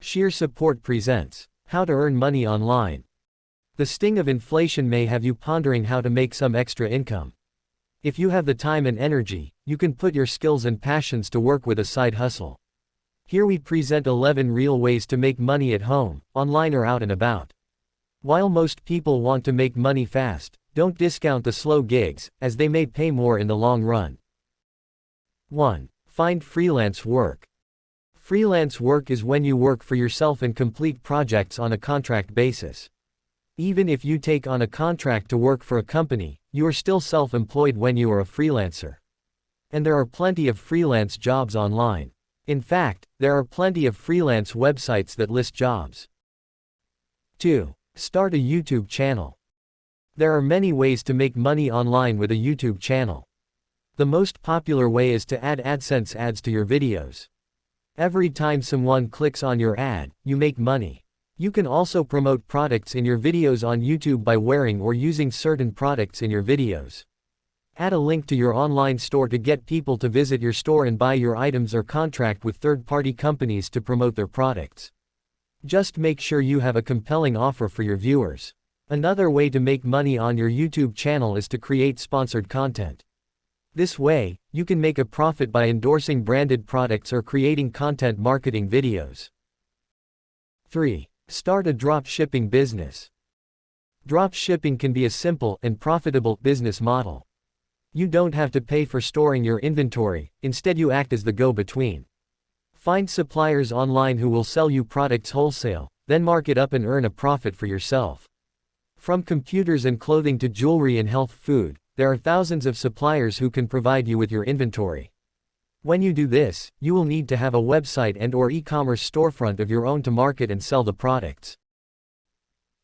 Sheer Support presents How to Earn Money Online. The sting of inflation may have you pondering how to make some extra income. If you have the time and energy, you can put your skills and passions to work with a side hustle. Here we present 11 real ways to make money at home, online or out and about. While most people want to make money fast, don't discount the slow gigs, as they may pay more in the long run. 1. Find freelance work. Freelance work is when you work for yourself and complete projects on a contract basis. Even if you take on a contract to work for a company, you are still self-employed when you are a freelancer. And there are plenty of freelance jobs online. In fact, there are plenty of freelance websites that list jobs. 2. Start a YouTube channel. There are many ways to make money online with a YouTube channel. The most popular way is to add AdSense ads to your videos. Every time someone clicks on your ad, you make money. You can also promote products in your videos on YouTube by wearing or using certain products in your videos. Add a link to your online store to get people to visit your store and buy your items or contract with third-party companies to promote their products. Just make sure you have a compelling offer for your viewers. Another way to make money on your YouTube channel is to create sponsored content. This way, you can make a profit by endorsing branded products or creating content marketing videos. 3. Start a drop shipping business. Drop shipping can be a simple and profitable business model. You don't have to pay for storing your inventory, instead you act as the go-between. Find suppliers online who will sell you products wholesale, then mark it up and earn a profit for yourself. From computers and clothing to jewelry and health food, there are thousands of suppliers who can provide you with your inventory. When you do this, you will need to have a website and/or e-commerce storefront of your own to market and sell the products.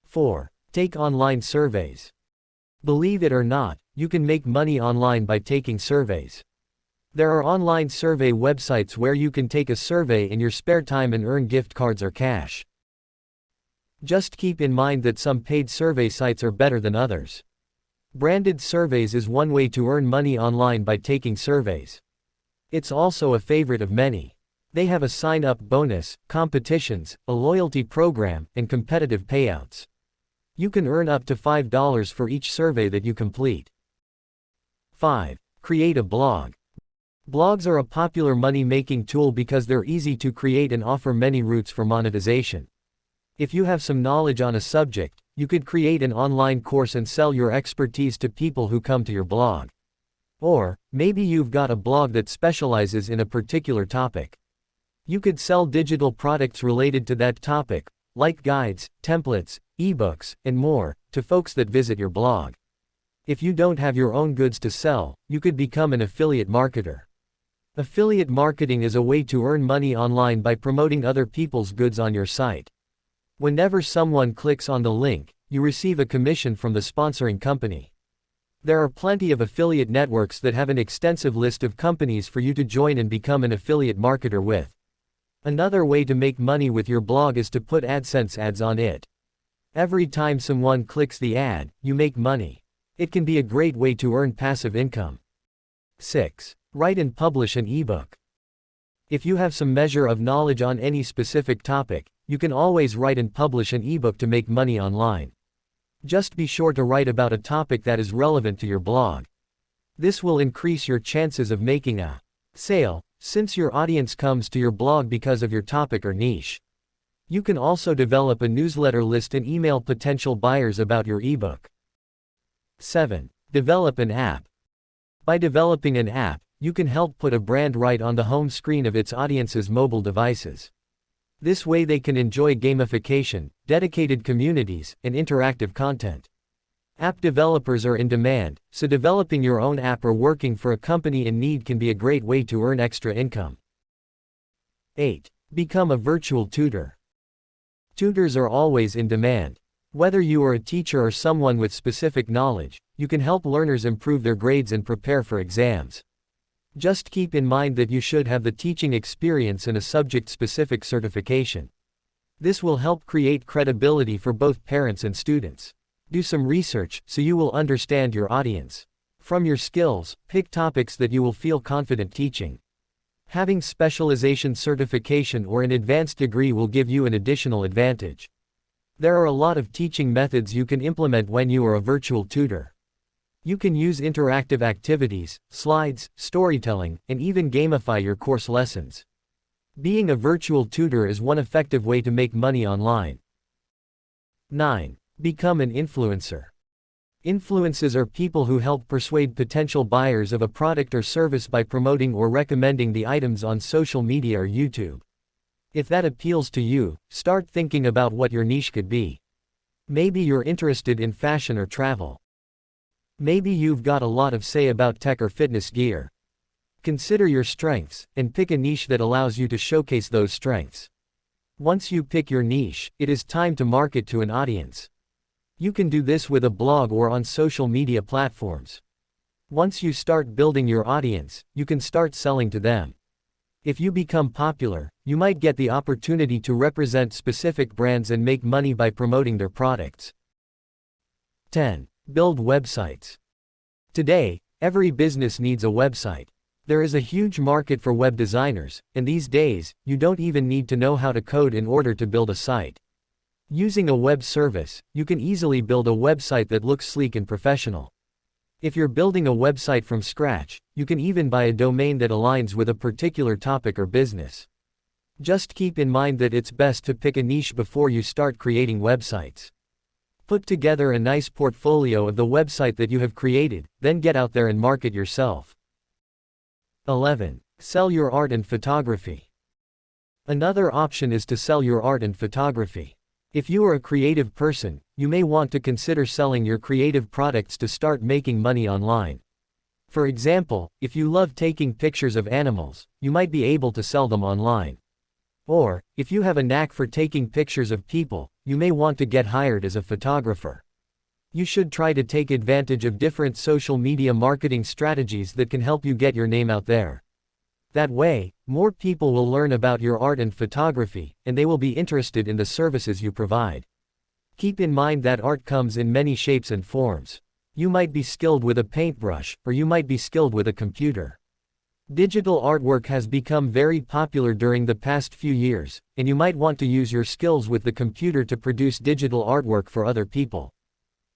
4. Take online surveys. Believe it or not, you can make money online by taking surveys. There are online survey websites where you can take a survey in your spare time and earn gift cards or cash. Just keep in mind that some paid survey sites are better than others. Branded surveys is one way to earn money online by taking surveys. It's also a favorite of many. They have a sign-up bonus, competitions, a loyalty program, and competitive payouts. You can earn up to $5 for each survey that you complete. 5. Create a blog. Blogs are a popular money-making tool because they're easy to create and offer many routes for monetization. If you have some knowledge on a subject, you could create an online course and sell your expertise to people who come to your blog. Or, maybe you've got a blog that specializes in a particular topic. You could sell digital products related to that topic, like guides, templates, eBooks, and more, to folks that visit your blog. If you don't have your own goods to sell, you could become an affiliate marketer. Affiliate marketing is a way to earn money online by promoting other people's goods on your site. Whenever someone clicks on the link, you receive a commission from the sponsoring company. There are plenty of affiliate networks that have an extensive list of companies for you to join and become an affiliate marketer with. Another way to make money with your blog is to put AdSense ads on it. Every time someone clicks the ad, you make money. It can be a great way to earn passive income. 6. Write and publish an ebook. If you have some measure of knowledge on any specific topic, you can always write and publish an ebook to make money online. Just be sure to write about a topic that is relevant to your blog. This will increase your chances of making a sale, since your audience comes to your blog because of your topic or niche. You can also develop a newsletter list and email potential buyers about your ebook. 7. Develop an app. By developing an app, you can help put a brand right on the home screen of its audience's mobile devices. This way they can enjoy gamification, dedicated communities, and interactive content. App developers are in demand, so developing your own app or working for a company in need can be a great way to earn extra income. 8. Become a virtual tutor. Tutors are always in demand. Whether you are a teacher or someone with specific knowledge, you can help learners improve their grades and prepare for exams. Just keep in mind that you should have the teaching experience and a subject-specific certification. This will help create credibility for both parents and students. Do some research so you will understand your audience. From your skills, pick topics that you will feel confident teaching. Having specialization certification or an advanced degree will give you an additional advantage. There are a lot of teaching methods you can implement when you are a virtual tutor. You can use interactive activities, slides, storytelling, and even gamify your course lessons. Being a virtual tutor is one effective way to make money online. 9. Become an influencer. Influencers are people who help persuade potential buyers of a product or service by promoting or recommending the items on social media or YouTube. If that appeals to you, start thinking about what your niche could be. Maybe you're interested in fashion or travel. Maybe you've got a lot of say about tech or fitness gear. Consider your strengths, and pick a niche that allows you to showcase those strengths. Once you pick your niche, it is time to market to an audience. You can do this with a blog or on social media platforms. Once you start building your audience, you can start selling to them. If you become popular, you might get the opportunity to represent specific brands and make money by promoting their products. 10. Build websites. Today, every business needs a website. There is a huge market for web designers, and these days, you don't even need to know how to code in order to build a site. Using a web service, you can easily build a website that looks sleek and professional. If you're building a website from scratch, you can even buy a domain that aligns with a particular topic or business. Just keep in mind that it's best to pick a niche before you start creating websites. Put together a nice portfolio of the website that you have created, then get out there and market yourself. 11. Sell your art and photography. Another option is to sell your art and photography. If you are a creative person, you may want to consider selling your creative products to start making money online. For example, if you love taking pictures of animals, you might be able to sell them online. Or, if you have a knack for taking pictures of people, you may want to get hired as a photographer. You should try to take advantage of different social media marketing strategies that can help you get your name out there. That way, more people will learn about your art and photography, and they will be interested in the services you provide. Keep in mind that art comes in many shapes and forms. You might be skilled with a paintbrush, or you might be skilled with a computer. Digital artwork has become very popular during the past few years, and you might want to use your skills with the computer to produce digital artwork for other people.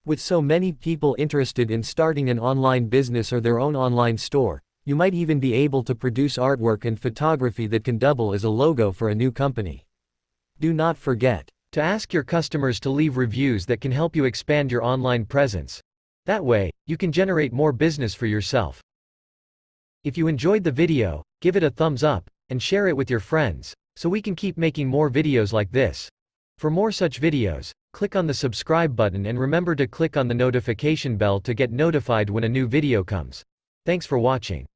With so many people interested in starting an online business or their own online store, you might even be able to produce artwork and photography that can double as a logo for a new company. Do not forget to ask your customers to leave reviews that can help you expand your online presence. That way, you can generate more business for yourself. If you enjoyed the video, give it a thumbs up, and share it with your friends, so we can keep making more videos like this. For more such videos, click on the subscribe button and remember to click on the notification bell to get notified when a new video comes. Thanks for watching.